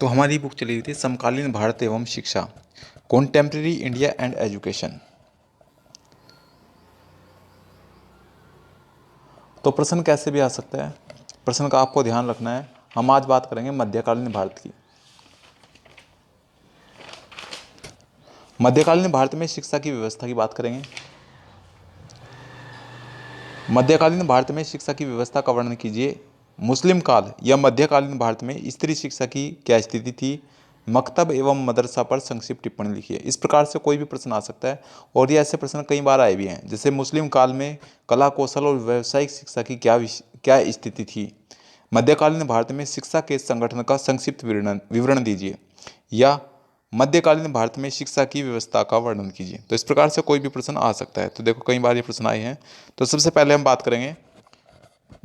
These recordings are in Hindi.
तो हमारी बुक चली हुई थी समकालीन भारत एवं शिक्षा, कॉन्टेम्प्रेरी इंडिया एंड एजुकेशन। तो प्रश्न कैसे भी आ सकता है, प्रश्न का आपको ध्यान रखना है। हम आज बात करेंगे मध्यकालीन भारत की। मध्यकालीन भारत में शिक्षा की व्यवस्था की बात करेंगे। मध्यकालीन भारत में शिक्षा की व्यवस्था का वर्णन कीजिए। मुस्लिम काल या मध्यकालीन भारत में स्त्री शिक्षा की क्या स्थिति थी। मकतब एवं मदरसा पर संक्षिप्त टिप्पणी लिखिए। इस प्रकार से कोई भी प्रश्न आ सकता है और ये ऐसे प्रश्न कई बार आए भी हैं। जैसे मुस्लिम काल में कला कौशल और व्यावसायिक शिक्षा की क्या स्थिति थी। मध्यकालीन भारत में शिक्षा के संगठन का संक्षिप्त विवरण दीजिए, या मध्यकालीन भारत में शिक्षा की व्यवस्था का वर्णन कीजिए। तो इस प्रकार से कोई भी प्रश्न आ सकता है। तो देखो कई बार ये प्रश्न आए हैं। तो सबसे पहले हम बात करेंगे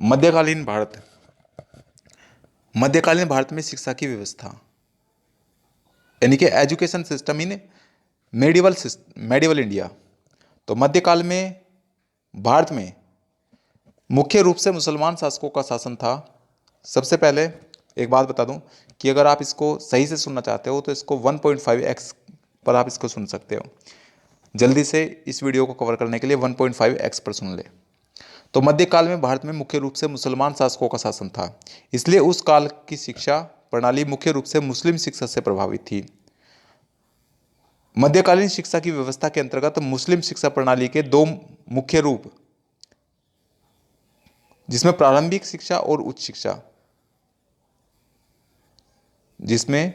मध्यकालीन भारत। मध्यकालीन भारत में शिक्षा की व्यवस्था यानी कि education system in medieval India. तो मध्यकाल में भारत में मुख्य रूप से मुसलमान शासकों का शासन था। सबसे पहले एक बात बता दूं कि अगर आप इसको सही से सुनना चाहते हो तो इसको 1.5x पर आप इसको सुन सकते हो। जल्दी से इस वीडियो को कवर करने के लिए 1.5x पर सुन ले। तो मध्यकाल में भारत में मुख्य रूप से मुसलमान शासकों का शासन था, इसलिए उस काल की शिक्षा प्रणाली मुख्य रूप से मुस्लिम शिक्षा से प्रभावित थी। मध्यकालीन शिक्षा की व्यवस्था के अंतर्गत मुस्लिम शिक्षा प्रणाली के दो मुख्य रूप, जिसमें प्रारंभिक शिक्षा और उच्च शिक्षा, जिसमें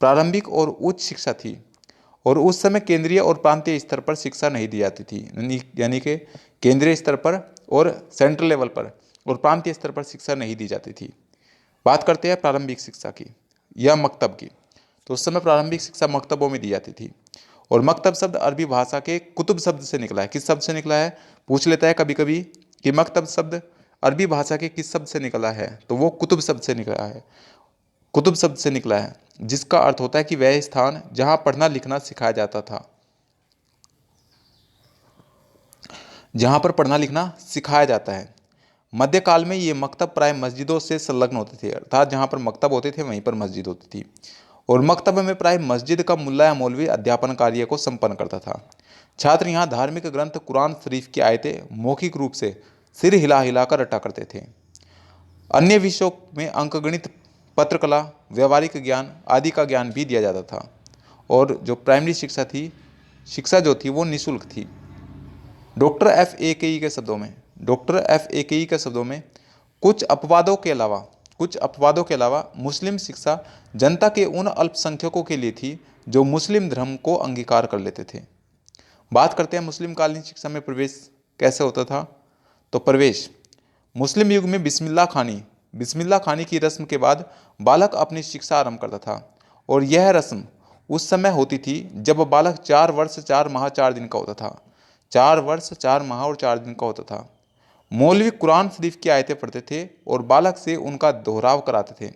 प्रारंभिक और उच्च शिक्षा थी। और उस समय केंद्रीय और प्रांतीय स्तर पर शिक्षा नहीं दी जाती थी, यानी कि केंद्रीय स्तर पर और सेंट्रल लेवल पर और प्रांतीय स्तर पर शिक्षा नहीं दी जाती थी। बात करते हैं प्रारंभिक शिक्षा की या मकतब की। तो उस समय प्रारंभिक शिक्षा मकतबों में दी जाती थी। और मकतब शब्द अरबी भाषा के कुतुब शब्द से निकला है। किस शब्द से निकला है, पूछ लेता है कभी कभी कि मकतब शब्द अरबी भाषा के किस शब्द से निकला है, तो वो कुतुब शब्द से निकला है। कुतुब शब्द से निकला है, जिसका अर्थ होता है कि वह स्थान जहां पढ़ना लिखना सिखाया जाता था, जहां पर पढ़ना लिखना सिखाया जाता है। मध्यकाल में ये मकतब प्राय मस्जिदों से संलग्न होते थे, अर्थात जहां पर मकतब होते थे वहीं पर मस्जिद होती थी। और मकतब में प्राय मस्जिद का मुल्ला या मौलवी अध्यापन कार्य को संपन्न करता था। छात्र यहाँ धार्मिक ग्रंथ कुरान शरीफ की आयतें मौखिक रूप से सिर हिला हिलाकर रटा करते थे। अन्य विषयों में अंकगणित, पत्रकला, व्यवहारिक ज्ञान आदि का ज्ञान भी दिया जाता था। और जो प्राइमरी शिक्षा जो थी वो निःशुल्क थी। डॉक्टर एफ ए के ई के शब्दों में कुछ अपवादों के अलावा मुस्लिम शिक्षा जनता के उन अल्पसंख्यकों के लिए थी जो मुस्लिम धर्म को अंगीकार कर लेते थे। बात करते हैं मुस्लिम कालीन शिक्षा में प्रवेश कैसे होता था। तो प्रवेश मुस्लिम युग में बिस्मिल्लाह खानी की रस्म के बाद बालक अपनी शिक्षा आरंभ करता था। और यह रस्म उस समय होती थी जब बालक 4 वर्ष 4 माह 4 दिन का होता था। 4 वर्ष 4 माह और 4 दिन का होता था। मौलवी कुरान शरीफ की आयतें पढ़ते थे और बालक से उनका दोहराव कराते थे।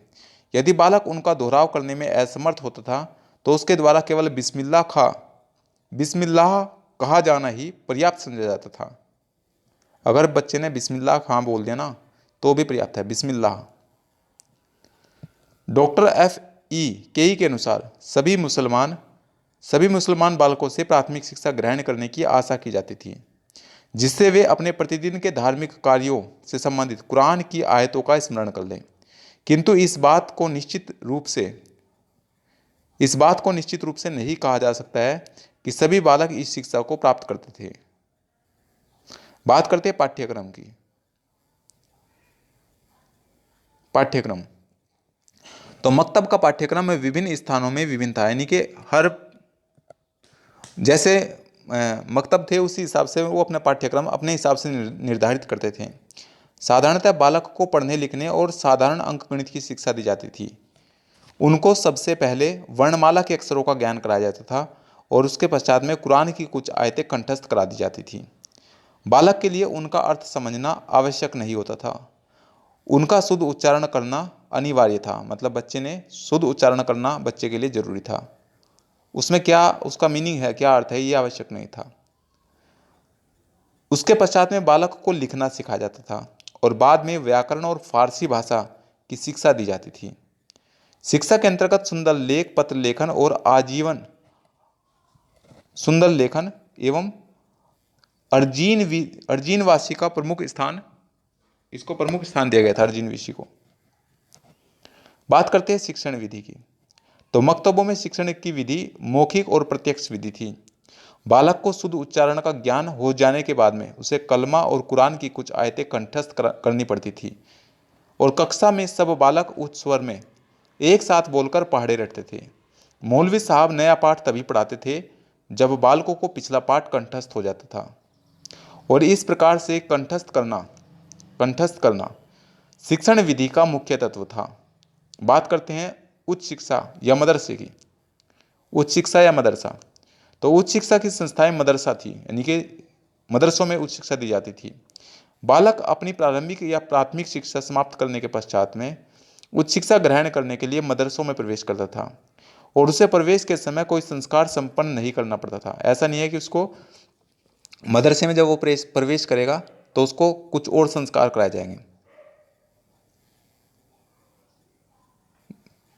यदि बालक उनका दोहराव करने में असमर्थ होता था तो उसके द्वारा केवल बिस्मिल्लाह कहा जाना ही पर्याप्त समझा जाता था। अगर बच्चे ने बिस्मिल्लाह खां बोल दिया ना तो भी पर्याप्त है, बिस्मिल्लाह। डॉक्टर एफ ई के ई के अनुसार सभी मुसलमान बालकों से प्राथमिक शिक्षा ग्रहण करने की आशा की जाती थी, जिससे वे अपने प्रतिदिन के धार्मिक कार्यों से संबंधित कुरान की आयतों का स्मरण कर लें। किंतु इस बात को निश्चित रूप से नहीं कहा जा सकता है कि सभी बालक इस शिक्षा को प्राप्त करते थे। बात करते हैं पाठ्यक्रम। तो मकतब का पाठ्यक्रम में विभिन्न स्थानों में विभिन्न था, यानी कि हर जैसे मकतब थे उसी हिसाब से वो अपना पाठ्यक्रम अपने हिसाब से निर्धारित करते थे। साधारणतः बालक को पढ़ने लिखने और साधारण अंकगणित की शिक्षा दी जाती थी। उनको सबसे पहले वर्णमाला के अक्षरों का ज्ञान कराया जाता था और उसके पश्चात में कुरान की कुछ आयतें कंठस्थ करा दी जाती थी। बालक के लिए उनका अर्थ समझना आवश्यक नहीं होता था, उनका शुद्ध उच्चारण करना अनिवार्य था। मतलब बच्चे ने शुद्ध उच्चारण करना बच्चे के लिए जरूरी था। उसमें क्या उसका मीनिंग है, क्या अर्थ है, ये आवश्यक नहीं था। उसके पश्चात में बालक को लिखना सिखाया जाता था और बाद में व्याकरण और फारसी भाषा की शिक्षा दी जाती थी। शिक्षा के अंतर्गत सुंदर लेख, पत्र लेखन और आजीवन सुंदर लेखन एवं अर्जीनवासी का प्रमुख स्थान, इसको प्रमुख स्थान दिया गया था अर्जीनवासी को। बात करते हैं शिक्षण विधि की। तो मकतबों में शिक्षण की विधि मौखिक और प्रत्यक्ष विधि थी। बालक को शुद्ध उच्चारण का ज्ञान हो जाने के बाद में उसे कलमा और कुरान की कुछ आयतें कंठस्थ करनी पड़ती थी, और कक्षा में सब बालक उच्च स्वर में एक साथ बोलकर पहाड़े रटते थे। मौलवी साहब नया पाठ तभी पढ़ाते थे जब बालकों को पिछला पाठ कंठस्थ हो जाता था, और इस प्रकार से कंठस्थ करना शिक्षण विधि का मुख्य तत्व था। बात करते हैं उच्च शिक्षा या मदरसे की। उच्च शिक्षा या मदरसा, तो उच्च शिक्षा की संस्थाएं मदरसा थी, यानी कि मदरसों में उच्च शिक्षा दी जाती थी। बालक अपनी प्रारंभिक या प्राथमिक शिक्षा समाप्त करने के पश्चात में उच्च शिक्षा ग्रहण करने के लिए मदरसों में प्रवेश करता था, और उसे प्रवेश के समय कोई संस्कार संपन्न नहीं करना पड़ता था। ऐसा नहीं है कि उसको मदरसे में जब वो प्रवेश करेगा तो उसको कुछ और संस्कार कराए जाएंगे।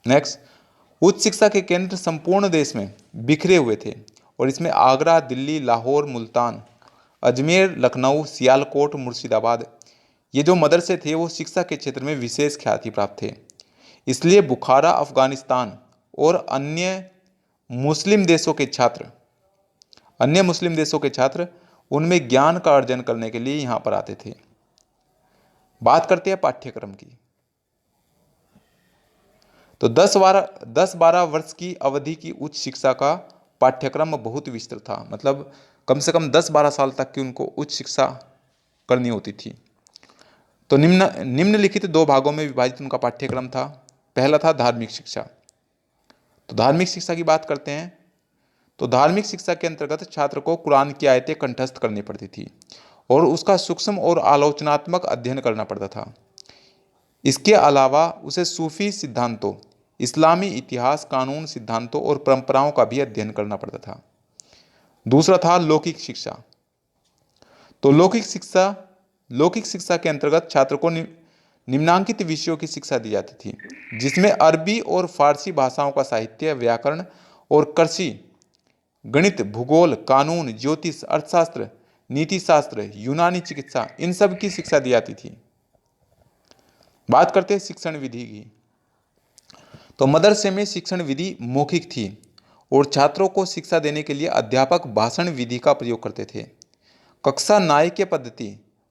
नेक्स्ट, उच्च शिक्षा के केंद्र संपूर्ण देश में बिखरे हुए थे, और इसमें आगरा, दिल्ली, लाहौर, मुल्तान, अजमेर, लखनऊ, सियालकोट, मुर्शिदाबाद, ये जो मदरसे थे वो शिक्षा के क्षेत्र में विशेष ख्याति प्राप्त थे। इसलिए बुखारा, अफगानिस्तान और अन्य मुस्लिम देशों के छात्र उनमें ज्ञान का अर्जन करने के लिए यहाँ पर आते थे। बात करते हैं पाठ्यक्रम की। तो 10-12 वर्ष की अवधि की उच्च शिक्षा का पाठ्यक्रम बहुत विस्तृत था, मतलब कम से कम 10-12 साल तक की उनको उच्च शिक्षा करनी होती थी। तो निम्नलिखित 2 भागों में विभाजित उनका पाठ्यक्रम था। पहला था धार्मिक शिक्षा। तो धार्मिक शिक्षा की बात करते हैं, तो धार्मिक शिक्षा के अंतर्गत छात्र को कुरान की आयतें कंठस्थ करनी पड़ती थी, और उसका सूक्ष्म और आलोचनात्मक अध्ययन करना पड़ता था। इसके अलावा उसे सूफी सिद्धांतों, इस्लामी इतिहास, कानून, सिद्धांतों और परंपराओं का भी अध्ययन करना पड़ता था। दूसरा था लौकिक शिक्षा। तो लौकिक शिक्षा के अंतर्गत छात्र को निम्नांकित विषयों की शिक्षा दी जाती थी, जिसमें अरबी और फारसी भाषाओं का साहित्य, व्याकरण और कृषि, गणित, भूगोल, कानून, ज्योतिष, अर्थशास्त्र, नीति शास्त्र, यूनानी चिकित्सा, इन सब की शिक्षा दी जाती थी। बात करते हैं शिक्षण विधि की। तो मदरसे में शिक्षण विधि मौखिक थी, और छात्रों को शिक्षा देने के लिए अध्यापक भाषण विधि का प्रयोग करते थे। कक्षा नायक पद्धति,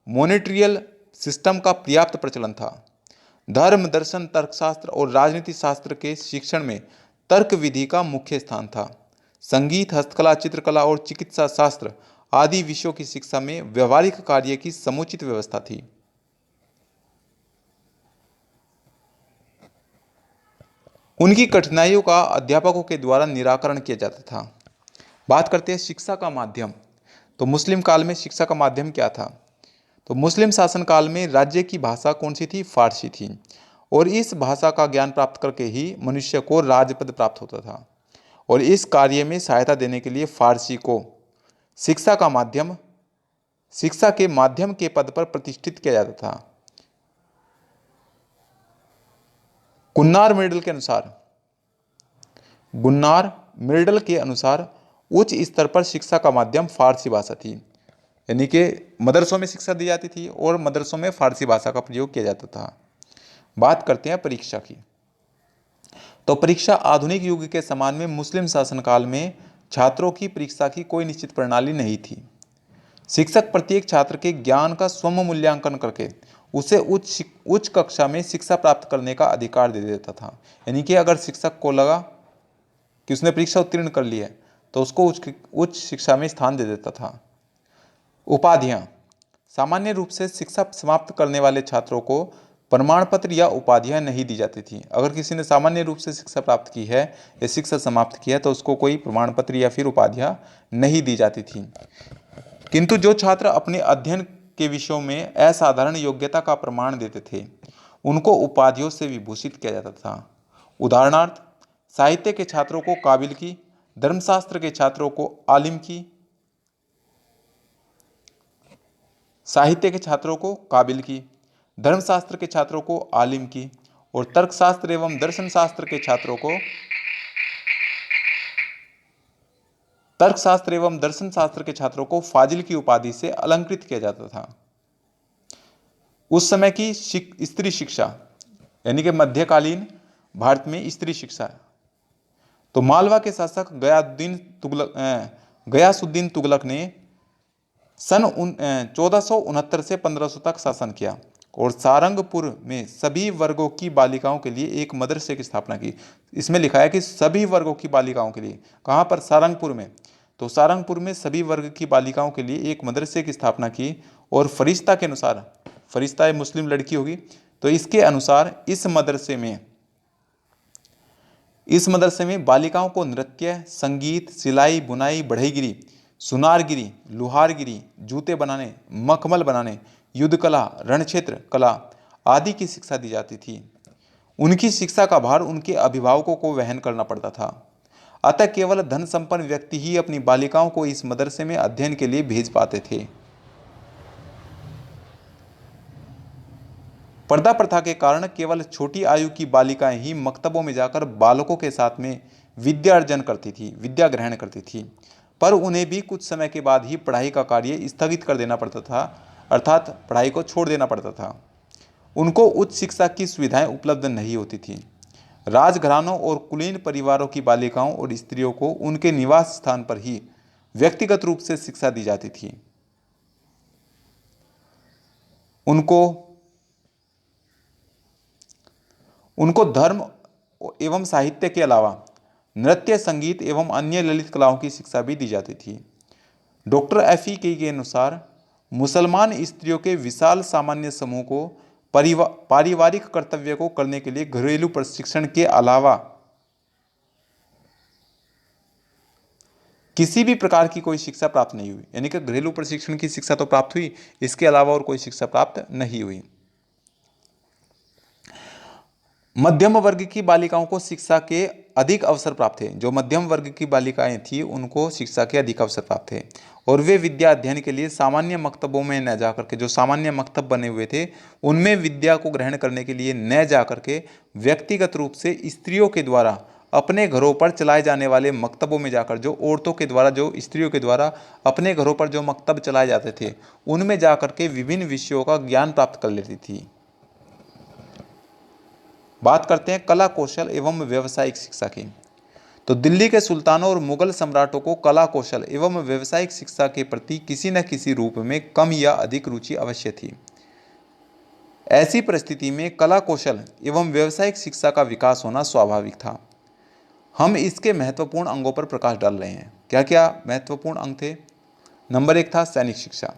मॉनिटरियल सिस्टम का पर्याप्त प्रचलन था। धर्म, दर्शन, तर्कशास्त्र और राजनीति शास्त्र के शिक्षण में तर्क विधि का मुख्य स्थान था। संगीत, हस्तकला, चित्रकला और चिकित्सा शास्त्र आदि विषयों की शिक्षा में व्यवहारिक कार्य की समुचित व्यवस्था थी। उनकी कठिनाइयों का अध्यापकों के द्वारा निराकरण किया जाता था। बात करते हैं शिक्षा का माध्यम। तो मुस्लिम काल में शिक्षा का माध्यम क्या था? तो मुस्लिम शासन काल में राज्य की भाषा कौन सी थी? फारसी थी, और इस भाषा का ज्ञान प्राप्त करके ही मनुष्य को राजपद प्राप्त होता था, और इस कार्य में सहायता देने के लिए फारसी को शिक्षा के माध्यम के पद पर प्रतिष्ठित किया जाता था। गुन्नार मिर्डल के अनुसार उच्च स्तर पर शिक्षा का माध्यम फारसी भाषा थी, यानी कि मदरसों में शिक्षा दी जाती थी और मदरसों में फारसी भाषा का प्रयोग किया जाता था। बात करते हैं परीक्षा की। तो परीक्षा आधुनिक युग के समान में मुस्लिम शासनकाल में छात्रों की परीक्षा की कोई निश्चित प्रणाली नहीं थी। शिक्षक प्रत्येक छात्र के ज्ञान का स्वयं मूल्यांकन करके उसे उच्च कक्षा में शिक्षा प्राप्त करने का अधिकार दे देता था। यानी कि अगर शिक्षक को लगा कि उसने परीक्षा उत्तीर्ण कर ली है तो उसको उच्च शिक्षा में स्थान दे देता था। उपाधियां, सामान्य रूप से शिक्षा समाप्त करने वाले छात्रों को प्रमाण पत्र या उपाधियां नहीं दी जाती थी। अगर किसी ने सामान्य रूप से शिक्षा प्राप्त की है या शिक्षा समाप्त की है तो उसको कोई प्रमाण पत्र या फिर उपाधियां नहीं दी जाती थी। किंतु जो छात्र अपने अध्ययन के विषयों में असाधारण योग्यता का प्रमाण देते थे उनको उपाधियों से विभूषित किया जाता था। उदाहरणार्थ, साहित्य के छात्रों को काबिल की, धर्मशास्त्र के छात्रों को आलिम की, धर्मशास्त्र के छात्रों को आलिम की और तर्कशास्त्र एवं दर्शन शास्त्र के छात्रों को तर्कशास्त्र एवं दर्शन शास्त्र के छात्रों को फाजिल की उपाधि से अलंकृत किया जाता था। उस समय की स्त्री शिक्षा यानी कि मध्यकालीन भारत में स्त्री शिक्षा, तो मालवा के शासक गयासुद्दीन तुगलक ने सन 1469 से 1500 तक शासन किया और सारंगपुर में सभी वर्गों की बालिकाओं के लिए एक मदरसे की स्थापना की। इसमें लिखा है कि सभी वर्गों की बालिकाओं के लिए, कहाँ पर? सारंगपुर में। तो सारंगपुर में सभी वर्ग की बालिकाओं के लिए एक मदरसे की स्थापना की और फरिश्ता के अनुसार, फरिश्ता मुस्लिम लड़की होगी, तो इसके अनुसार इस मदरसे में बालिकाओं को नृत्य, संगीत, सिलाई, बुनाई, बढ़ईगिरी, सुनारगिरी, लुहारगिरी, जूते बनाने, मखमल बनाने, युद्ध कला, रणक्षेत्र कला आदि की शिक्षा दी जाती थी। उनकी शिक्षा का भार उनके अभिभावकों को वहन करना पड़ता था। अतः केवल धन संपन्न व्यक्ति ही अपनी बालिकाओं को इस मदरसे में अध्ययन के लिए भेज पाते थे। पर्दा प्रथा के कारण केवल छोटी आयु की बालिकाएं ही मक्तबों में जाकर बालकों के साथ में विद्या ग्रहण करती थी, पर उन्हें भी कुछ समय के बाद ही पढ़ाई का कार्य स्थगित कर देना पड़ता था, अर्थात पढ़ाई को छोड़ देना पड़ता था। उनको उच्च शिक्षा की सुविधाएं उपलब्ध नहीं होती थी। राजघरानों और कुलीन परिवारों की बालिकाओं और स्त्रियों को उनके निवास स्थान पर ही व्यक्तिगत रूप से शिक्षा दी जाती थी। उनको धर्म एवं साहित्य के अलावा नृत्य, संगीत एवं अन्य ललित कलाओं की शिक्षा भी दी जाती थी। डॉक्टर एफईके के अनुसार मुसलमान स्त्रियों के विशाल सामान्य समूह को पारिवारिक कर्तव्य को करने के लिए घरेलू प्रशिक्षण के अलावा किसी भी प्रकार की कोई शिक्षा प्राप्त नहीं हुई। यानी कि घरेलू प्रशिक्षण की शिक्षा तो प्राप्त हुई, इसके अलावा और कोई शिक्षा प्राप्त नहीं हुई। मध्यम वर्ग की बालिकाओं को शिक्षा के अधिक अवसर प्राप्त थे। जो मध्यम वर्ग की बालिकाएं थी उनको शिक्षा के अधिक अवसर प्राप्त थे और वे विद्या अध्ययन के लिए सामान्य मक्तबों में न जाकर के, जो सामान्य मक्तब बने हुए थे उनमें विद्या को ग्रहण करने के लिए न जाकर के व्यक्तिगत रूप से स्त्रियों के द्वारा अपने घरों पर चलाए जाने वाले मक्तबों में जाकर, जो स्त्रियों के द्वारा अपने घरों पर जो मक्तब चलाए जाते थे उनमें जाकर के विभिन्न विषयों का ज्ञान प्राप्त कर लेती थी। बात करते हैं कला, कौशल एवं व्यावसायिक शिक्षा की। तो दिल्ली के सुल्तानों और मुगल सम्राटों को कला, कौशल एवं व्यावसायिक शिक्षा के प्रति किसी न किसी रूप में कम या अधिक रुचि अवश्य थी। ऐसी परिस्थिति में कला, कौशल एवं व्यावसायिक शिक्षा का विकास होना स्वाभाविक था। हम इसके महत्वपूर्ण अंगों पर प्रकाश डाल रहे हैं। क्या क्या महत्वपूर्ण अंग थे? नंबर 1 था सैनिक शिक्षा।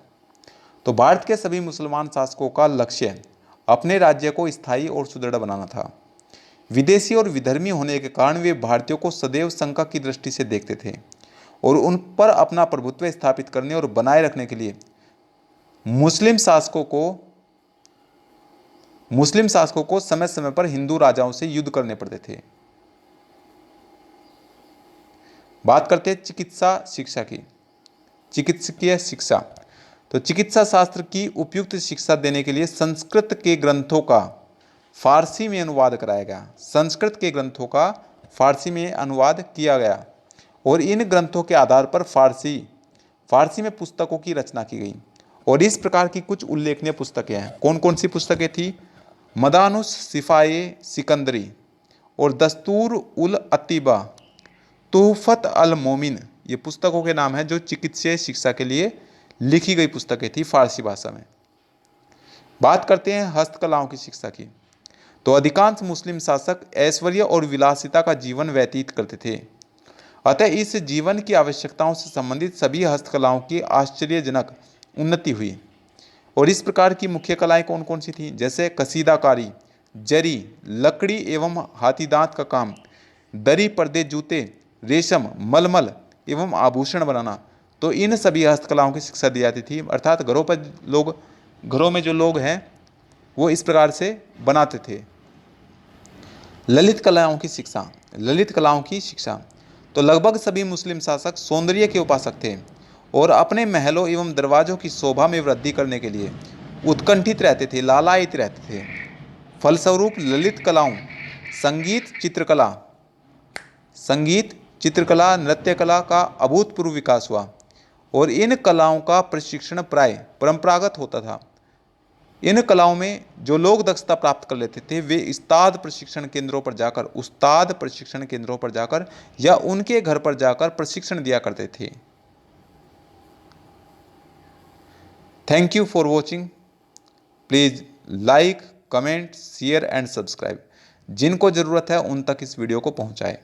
तो भारत के सभी मुसलमान शासकों का लक्ष्य अपने राज्य को स्थायी और सुदृढ़ बनाना था। विदेशी और विधर्मी होने के कारण वे भारतीयों को सदैव शंका की दृष्टि से देखते थे और उन पर अपना प्रभुत्व स्थापित करने और बनाए रखने के लिए मुस्लिम शासकों को समय समय पर हिंदू राजाओं से युद्ध करने पड़ते थे। बात करते हैं चिकित्सा शिक्षा की। चिकित्सकीय शिक्षा, तो चिकित्सा शास्त्र की उपयुक्त शिक्षा देने के लिए संस्कृत के ग्रंथों का फारसी में अनुवाद कराया गया। संस्कृत के ग्रंथों का फारसी में अनुवाद किया गया और इन ग्रंथों के आधार पर फारसी में पुस्तकों की रचना की गई। और इस प्रकार की कुछ उल्लेखनीय पुस्तकें हैं। कौन कौन सी पुस्तकें थी? मदानुस सिफाए सिकंदरी और दस्तूर उल अतीबा, तुहफत अल मोमिन, ये पुस्तकों के नाम हैं जो चिकित्सीय शिक्षा के लिए लिखी गई पुस्तकें थी फारसी भाषा में। बात करते हैं हस्तकलाओं की शिक्षा की। तो अधिकांश मुस्लिम शासक ऐश्वर्य और विलासिता का जीवन व्यतीत करते थे, अतः इस जीवन की आवश्यकताओं से संबंधित सभी हस्तकलाओं की आश्चर्यजनक उन्नति हुई। और इस प्रकार की मुख्य कलाएं कौन कौन सी थीं? जैसे कसीदाकारी, जरी, लकड़ी एवं हाथी दांत का काम, दरी, पर्दे, जूते, रेशम, मलमल एवं आभूषण बनाना। तो इन सभी हस्तकलाओं की शिक्षा दी जाती थी, अर्थात घरों में जो लोग हैं वो इस प्रकार से बनाते थे। ललित कलाओं की शिक्षा, तो लगभग सभी मुस्लिम शासक सौंदर्य के उपासक थे और अपने महलों एवं दरवाजों की शोभा में वृद्धि करने के लिए उत्कंठित रहते थे, लालायित रहते थे। फलस्वरूप ललित कलाओं, संगीत, चित्रकला, नृत्य कला का अभूतपूर्व विकास हुआ और इन कलाओं का प्रशिक्षण प्राय परंपरागत होता था। इन कलाओं में जो लोग दक्षता प्राप्त कर लेते थे वे उस्ताद प्रशिक्षण केंद्रों पर जाकर या उनके घर पर जाकर प्रशिक्षण दिया करते थे। Thank you for watching. Please like, comment, share and subscribe. जिनको जरूरत है उन तक इस वीडियो को पहुंचाएं।